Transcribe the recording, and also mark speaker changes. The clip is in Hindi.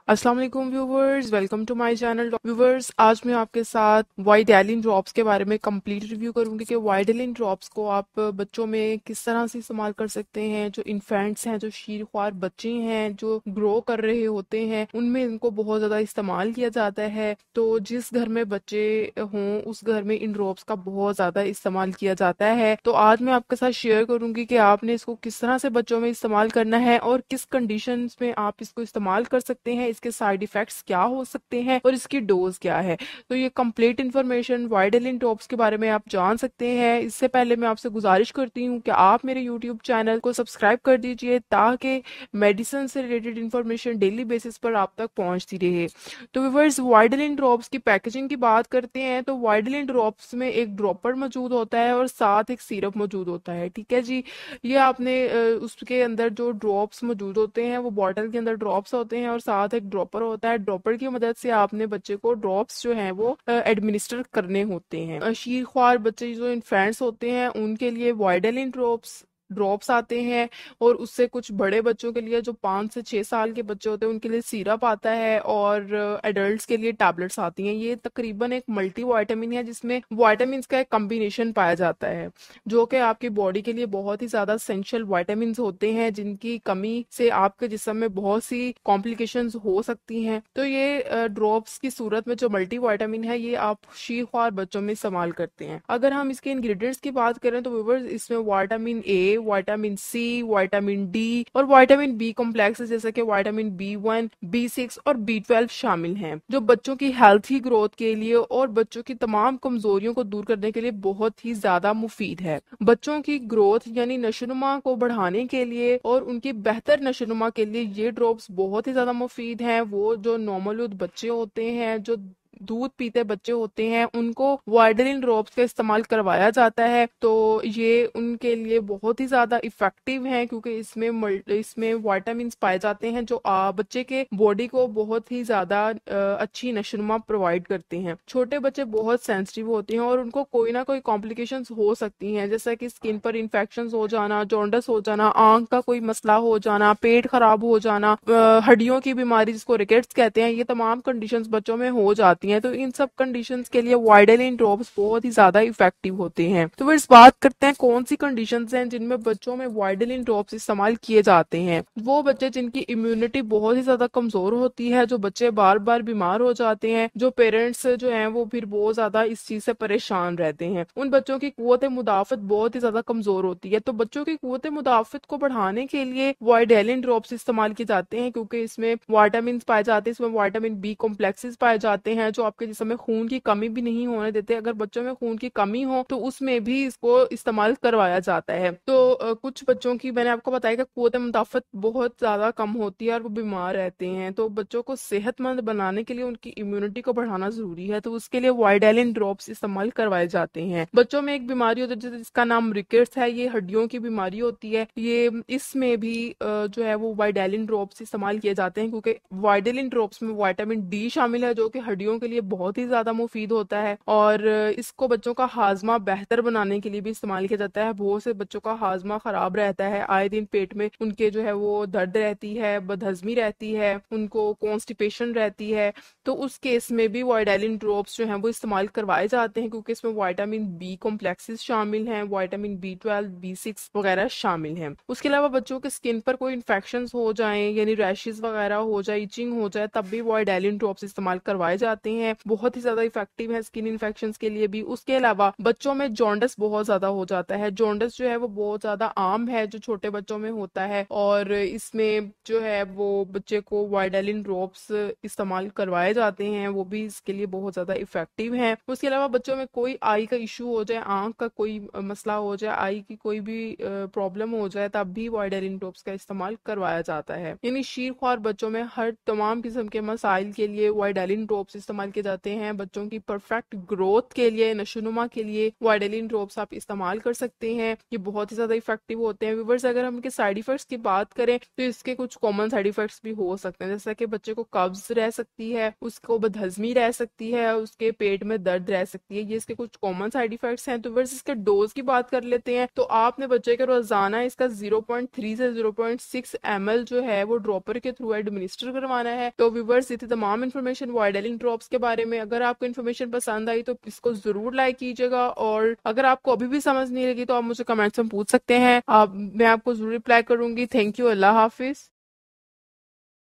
Speaker 1: अस्सलाम वालेकुम viewers, welcome to my channel. Viewers, आज मैं आपके साथ वाइडेलिन ड्रॉप्स के बारे में कंप्लीट रिव्यू करूंगी कि वाइडेलिन ड्रॉप्स को आप बच्चों में किस तरह से इस्तेमाल कर सकते हैं। जो इन्फेंट्स हैं, जो शीर ख्वार बच्चे हैं, जो ग्रो कर रहे होते हैं, उनमें इनको बहुत ज़्यादा इस्तेमाल किया जाता है। तो जिस घर में बच्चे हों उस घर में इन ड्रॉप्स का बहुत ज़्यादा इस्तेमाल किया जाता है। तो आज मैं आपके साथ शेयर करूंगी कि आपने इसको किस तरह से बच्चों में इस्तेमाल करना है और किस कंडीशंस में आप इसको इस्तेमाल कर सकते हैं, इसके साइड इफेक्ट्स क्या हो सकते हैं और इसकी डोज क्या है। तो ये कंप्लीट इन्फॉर्मेशन वाइडेलिन ड्रॉप्स के बारे में आप जान सकते हैं। इससे पहले मैं आपसे गुजारिश करती हूँ कि आप मेरे यूट्यूब चैनल को सब्सक्राइब कर दीजिए ताकि मेडिसिन से रिलेटेड इन्फॉर्मेशन डेली बेसिस पर आप तक पहुंचती रहे। तो व्यूअर्स, वाइडेलिन ड्रॉप्स की पैकेजिंग की बात करते हैं तो वाइडेलिन ड्रॉप्स में एक ड्रॉपर मौजूद होता है और साथ एक सिरप मौजूद होता है। ठीक है जी। ये आपने उसके अंदर जो ड्रॉप्स मौजूद होते हैं वो बॉटल के अंदर ड्रॉप्स होते हैं और साथ एक ड्रॉपर होता है। ड्रॉपर की मदद से आपने बच्चे को ड्रॉप्स जो हैं वो एडमिनिस्टर करने होते हैं। शीर ख्वार बच्चे जो इन्फेंट्स होते हैं उनके लिए वाइडेलिन ड्रॉप्स ड्रॉप्स आते हैं और उससे कुछ बड़े बच्चों के लिए जो 5 से 6 साल के बच्चे होते हैं उनके लिए सिरप आता है और एडल्ट्स के लिए टैबलेट्स आती हैं। ये तकरीबन एक मल्टी वाइटामिन है जिसमें वाइटामिन का एक कम्बिनेशन पाया जाता है जो कि आपकी बॉडी के लिए बहुत ही ज्यादा एसेंशियल वाइटामिन होते हैं जिनकी कमी से आपके जिस्म में बहुत सी कॉम्प्लिकेशंस हो सकती हैं। तो ये ड्रॉप्स की सूरत में जो मल्टी वाइटामिन है ये आप शीर ख्वार बच्चों में इस्तेमाल करते हैं। अगर हम इसके इंग्रेडिएंट्स की बात करें तो व्यूअर्स, इसमें vitamin A, vitamin C, vitamin D और विटामिन बी कॉम्प्लेक्स जैसे कि विटामिन B1, B6 और B12 शामिल हैं जो बच्चों की हेल्थी ग्रोथ के लिए और बच्चों की तमाम कमजोरियों को दूर करने के लिए बहुत ही ज्यादा मुफीद है। बच्चों की ग्रोथ यानी नशोनुमा को बढ़ाने के लिए और उनकी बेहतर नशोनुमा के लिए ये ड्रॉप्स बहुत ही ज्यादा मुफीद हैं। वो जो नॉर्मलूद बच्चे होते हैं, जो दूध पीते बच्चे होते हैं, उनको वाइडलिन ड्रॉप्स का इस्तेमाल करवाया जाता है। तो ये उनके लिए बहुत ही ज्यादा इफेक्टिव है क्योंकि इसमें विटामिन पाए जाते हैं जो बच्चे के बॉडी को बहुत ही ज्यादा अच्छी नशोनुमा प्रोवाइड करते हैं। छोटे बच्चे बहुत सेंसिटिव होते हैं और उनको कोई ना कोई कॉम्प्लिकेशंस हो सकती हैं जैसा कि स्किन पर इन्फेक्शन हो जाना, जॉन्डिस हो जाना, आंख का कोई मसला हो जाना, पेट खराब हो जाना, हड्डियों की बीमारी जिसको रिकेट्स कहते हैं। ये तमाम कंडीशंस बच्चों में हो जाती हैं। तो इन सब कंडीशंस के लिए वाइडेलिन ड्रॉप्स बहुत ही ज्यादा इफेक्टिव होते हैं। तो फिर बात करते हैं कौन सी कंडीशंस हैं जिनमें बच्चों में वाइडेलिन ड्रॉप्स इस्तेमाल किए जाते हैं। वो बच्चे जिनकी इम्यूनिटी बहुत ही ज्यादा कमजोर होती है, जो बच्चे बार बार बीमार हो जाते हैं, जो पेरेंट्स जो हैं वो फिर बहुत ज्यादा इस चीज से परेशान रहते हैं, उन बच्चों की कुव्वत मुदाफत बहुत ही ज्यादा कमजोर होती है। तो बच्चों की कुव्वत मुदाफत को बढ़ाने के लिए वाइडेलिन ड्रॉप्स इस्तेमाल किए जाते हैं क्योंकि इसमें विटामिन पाए जाते हैं, इसमें विटामिन बी कॉम्प्लेक्सेस पाए जाते हैं जो आपके जिस्म में खून की कमी भी नहीं होने देते। अगर बच्चों में खून की कमी हो तो उसमें भी इसको इस्तेमाल करवाया जाता है। तो कुछ बच्चों की मैंने आपको बताया कि कुव्वत मुदाफत बहुत ज्यादा कम होती है और वो बीमार रहते हैं। तो बच्चों को सेहतमंद बनाने के लिए उनकी इम्यूनिटी को बढ़ाना जरूरी है, तो उसके लिए वाइडेलिन ड्रॉप्स इस्तेमाल करवाए जाते हैं। बच्चों में एक बीमारी होती है जिसका नाम रिकेट्स है, ये हड्डियों की बीमारी होती है। ये इसमें भी जो है वो वाइडेलिन ड्रॉप्स इस्तेमाल किए जाते हैं क्योंकि वाइडेलिन ड्रॉप्स में विटामिन डी शामिल है जो कि हड्डियों के लिए बहुत ही ज्यादा मुफीद होता है और इसको बच्चों का हाजमा बेहतर बनाने के लिए भी इस्तेमाल किया जाता है। बहुत से बच्चों का हाजमा खराब रहता है, आए दिन पेट में उनके जो है वो दर्द रहती है, बदहजमी रहती है, उनको कॉन्स्टिपेशन रहती है। तो उस केस में भी वाइडेलिन ड्रॉप्स जो है वो इस्तेमाल करवाए जाते हैं क्योंकि इसमें विटामिन बी कॉम्प्लेक्सेस शामिल हैं, विटामिन B12, B6 वगैरह शामिल हैं। उसके अलावा बच्चों के स्किन पर कोई इन्फेक्शन हो जाए यानी रैशेज वगैरह हो जाए, इचिंग हो जाए, तब भी वाइडेलिन ड्रॉप्स इस्तेमाल करवाए जाते हैं। बहुत ही ज्यादा इफेक्टिव है स्किन इन्फेक्शन के लिए भी। उसके अलावा बच्चों में जॉन्डिस बहुत ज्यादा हो जाता है। जॉन्डिस जो है वो बहुत ज्यादा आम है जो छोटे बच्चों में होता है और इसमें जो है वो बच्चे को वाइडेलिन ड्रॉप्स इस्तेमाल करवाए जाते हैं, वो भी इसके लिए बहुत ज्यादा इफेक्टिव है। उसके अलावा बच्चों में कोई आई का इशू हो जाए, आंख का कोई मसला हो जाए, आई की कोई भी प्रॉब्लम हो जाए, तब भी वाइडेलिन ड्रॉप्स का इस्तेमाल करवाया जाता है। यानी शीर ख्वार बच्चों में हर तमाम किस्म के मसाइल के लिए वाइडेलिन ड्रॉप्स इस्तेमाल इस्तेमाल किए जाते हैं बच्चों की परफेक्ट ग्रोथ के लिए, नशोनुमा के लिए वाइडेलिन ड्रॉप्स आप इस्तेमाल कर सकते हैं। ये बहुत ही ज्यादा इफेक्टिव होते हैं व्यूवर्स। अगर हम इनके साइड इफेक्ट्स की बात करें तो इसके कुछ कॉमन साइड इफेक्ट्स भी हो सकते हैं, जैसा कि बच्चे को कब्ज रह सकती है, उसको बदहजमी रह सकती है, उसके पेट में दर्द रह सकती है। ये इसके कुछ कॉमन साइड इफेक्ट्स हैं। तो व्यूवर्स इसके डोज की बात कर लेते हैं। तो आपने बच्चे के रोजाना इसका 0.3 से 0.6 ml जो है वो ड्रॉपर के थ्रू एडमिनिस्टर करवाना है। तो व्यूवर्स ये थी तमाम इन्फॉर्मेशन वाइडेलिन ड्रॉप्स के बारे में। अगर आपको इन्फॉर्मेशन पसंद आई तो इसको जरूर लाइक कीजिएगा, और अगर आपको अभी भी समझ नहीं लगी तो आप मुझे कमेंट्स में पूछ सकते हैं, आप मैं आपको जरूर रिप्लाई करूंगी। Thank you, Allah Hafiz.